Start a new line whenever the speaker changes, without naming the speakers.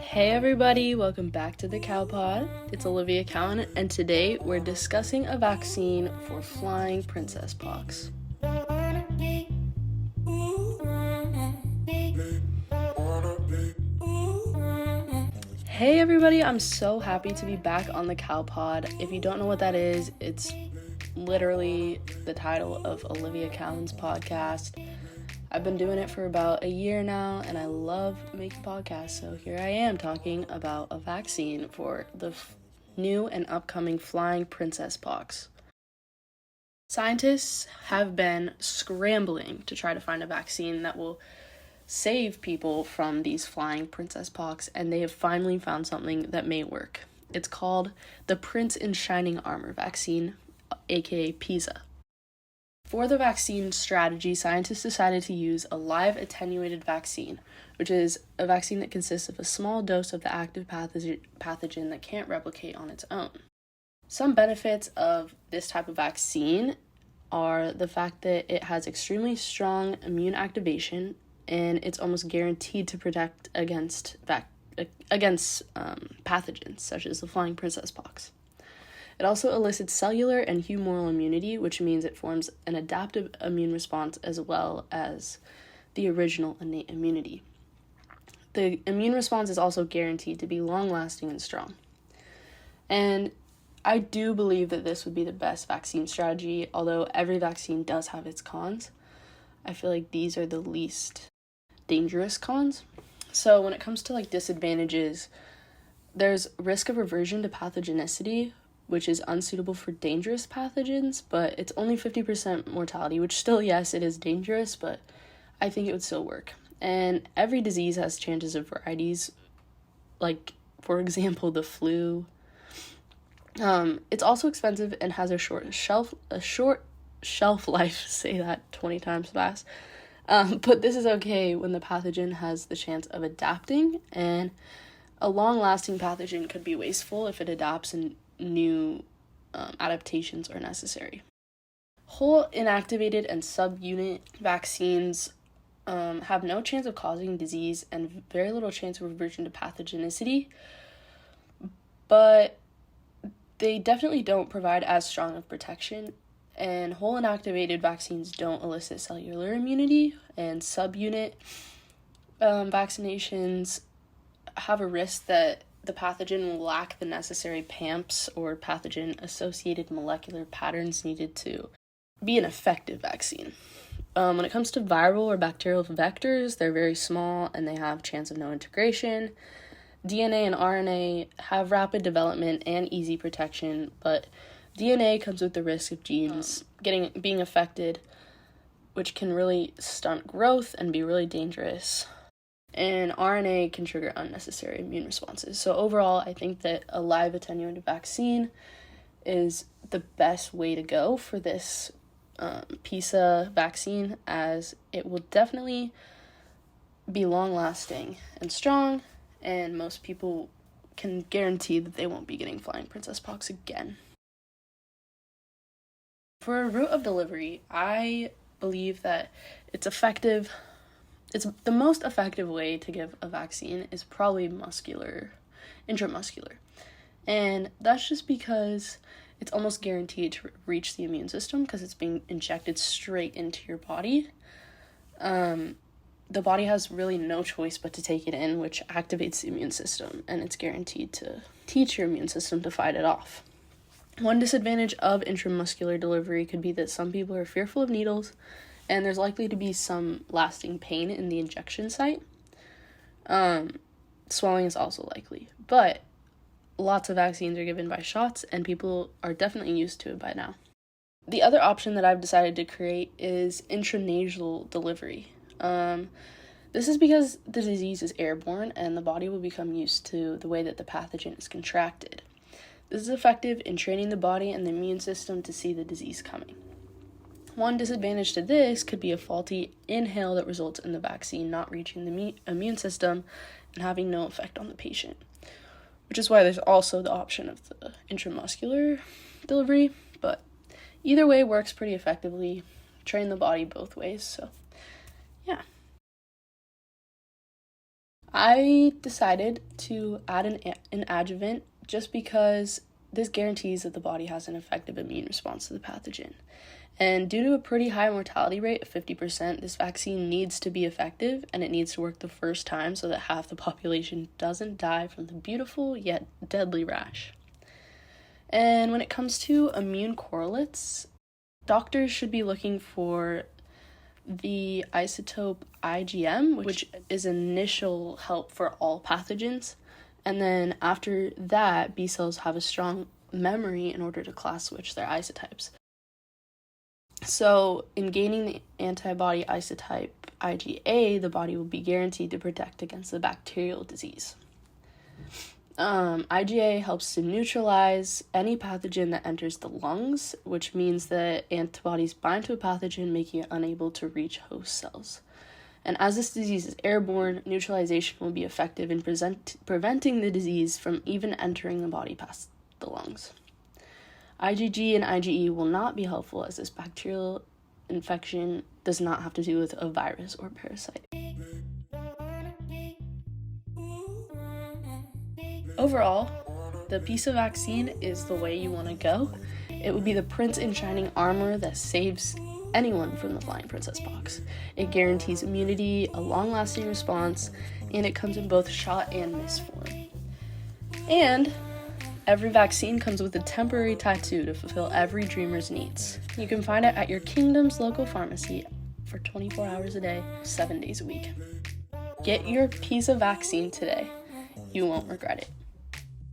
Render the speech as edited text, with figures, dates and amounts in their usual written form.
Hey everybody, welcome back to the CowPod. It's Olivia Cowan, and today we're discussing a vaccine for flying princess pox. Hey everybody, I'm so happy to be back on the CowPod. If you don't know what that is, it's literally the title of Olivia Cowan's podcast. I've been doing it for about a year now, and I love making podcasts, so here I am talking about a vaccine for the new and upcoming flying princess pox. Scientists have been scrambling to try to find a vaccine that will save people from these flying princess pox, and they have finally found something that may work. It's called the Prince in Shining Armor vaccine, aka PISA. For the vaccine strategy, scientists decided to use a live attenuated vaccine, which is a vaccine that consists of a small dose of the active pathogen that can't replicate on its own. Some benefits of this type of vaccine are the fact that it has extremely strong immune activation, and it's almost guaranteed to protect against pathogens, such as the flying princess pox. It also elicits cellular and humoral immunity, which means it forms an adaptive immune response as well as the original innate immunity. The immune response is also guaranteed to be long-lasting and strong. And I do believe that this would be the best vaccine strategy, although every vaccine does have its cons. I feel like these are the least dangerous cons. So when it comes to disadvantages, there's risk of reversion to pathogenicity, which is unsuitable for dangerous pathogens, but it's only 50% mortality, which still, yes, it is dangerous, but I think it would still work. And every disease has chances of varieties, like, for example, the flu. It's also expensive and has a short shelf life, say that 20 times fast. But this is okay when the pathogen has the chance of adapting, and a long-lasting pathogen could be wasteful if it adapts and new adaptations are necessary. Whole inactivated and subunit vaccines have no chance of causing disease and very little chance of reversion to pathogenicity, but they definitely don't provide as strong of protection. And whole inactivated vaccines don't elicit cellular immunity, and subunit vaccinations have a risk that the pathogen will lack the necessary PAMPs or pathogen-associated molecular patterns needed to be an effective vaccine. When it comes to viral or bacterial vectors, they're very small and they have chance of no integration. DNA and RNA have rapid development and easy protection, but DNA comes with the risk of genes being affected, which can really stunt growth and be really dangerous. And RNA can trigger unnecessary immune responses. So overall, I think that a live attenuated vaccine is the best way to go for this PISA vaccine, as it will definitely be long-lasting and strong, and most people can guarantee that they won't be getting flying princess pox again. For a route of delivery, I believe that it's effective. It's the most effective way to give a vaccine is probably intramuscular. And that's just because it's almost guaranteed to reach the immune system because it's being injected straight into your body. The body has really no choice but to take it in, which activates the immune system, and it's guaranteed to teach your immune system to fight it off. One disadvantage of intramuscular delivery could be that some people are fearful of needles, and there's likely to be some lasting pain in the injection site. Swelling is also likely, but lots of vaccines are given by shots, and people are definitely used to it by now. The other option that I've decided to create is intranasal delivery. This is because the disease is airborne, and the body will become used to the way that the pathogen is contracted. This is effective in training the body and the immune system to see the disease coming. One disadvantage to this could be a faulty inhale that results in the vaccine not reaching the immune system and having no effect on the patient, which is why there's also the option of the intramuscular delivery, but either way works pretty effectively. Train the body both ways, so yeah. I decided to add an adjuvant just because this guarantees that the body has an effective immune response to the pathogen. And due to a pretty high mortality rate of 50%, this vaccine needs to be effective, and it needs to work the first time so that half the population doesn't die from the beautiful yet deadly rash. And when it comes to immune correlates, doctors should be looking for the isotope IgM, which is initial help for all pathogens. And then after that, B cells have a strong memory in order to class switch their isotypes. So in gaining the antibody isotype IgA, the body will be guaranteed to protect against the bacterial disease. IgA helps to neutralize any pathogen that enters the lungs, which means that antibodies bind to a pathogen, making it unable to reach host cells. And as this disease is airborne, neutralization will be effective in preventing the disease from even entering the body past the lungs. IgG and IgE will not be helpful, as this bacterial infection does not have to do with a virus or parasite. Overall, the PISA vaccine is the way you want to go. It would be the prince in shining armor that saves anyone from the flying princess pox. It guarantees immunity, a long-lasting response, and it comes in both shot and miss form. And every vaccine comes with a temporary tattoo to fulfill every dreamer's needs. You can find it at your kingdom's local pharmacy for 24 hours a day, 7 days a week. Get your PISA vaccine today. You won't regret it.